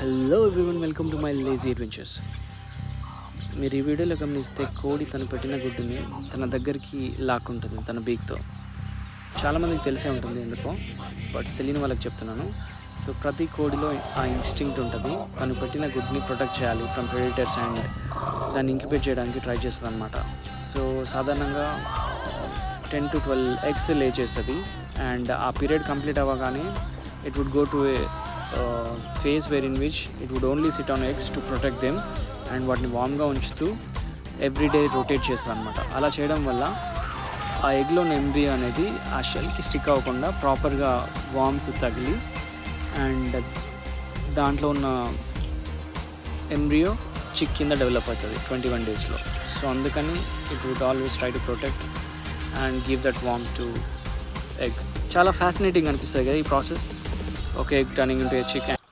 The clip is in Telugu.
Hello everyone, welcome to my lazy adventures. మీరు ఈ వీడియోలో గమనిస్తే కోడి తను పెట్టిన గుడ్డుని తన దగ్గరికి లాక్కుంటుంది తన బీక్తో. చాలామందికి తెలిసే ఉంటుంది ఎందుకో, బట్ తెలియని వాళ్ళకి చెప్తున్నాను. సో ప్రతి కోడిలో ఆ ఇన్స్టింక్ట్ ఉంటుంది, తను పెట్టిన గుడ్ని ప్రొటెక్ట్ చేయాలి ఫ్రమ్ ప్రెడేటర్స్ అండ్ దాన్ని ఇంక్యుబేట్ చేయడానికి ట్రై చేస్తుంది అనమాట. సో సాధారణంగా 10 to 12 eggs లే చేస్తుంది అండ్ ఆ పీరియడ్ కంప్లీట్ అవ్వగానే it would go to a phase wherein which it would only sit on eggs to protect them and వాటిని వామ్గా ఉంచుతూ ఎవ్రీడే రొటేట్ చేస్తుంది అనమాట. అలా చేయడం వల్ల ఆ ఎగ్లో ఉన్న ఎంబ్రియో అనేది ఆ షెల్కి స్టిక్ అవ్వకుండా ప్రాపర్గా వామ్త్ తగిలి అండ్ దాంట్లో ఉన్న ఎంబ్రియో చిక్ కింద డెవలప్ అవుతుంది 21 daysలో. సో అందుకని it would always try to protect and give that warm to egg. చాలా ఫ్యాసినేటింగ్ అనిపిస్తుంది కదా ఈ ప్రాసెస్. ఒక egg turning into a chick.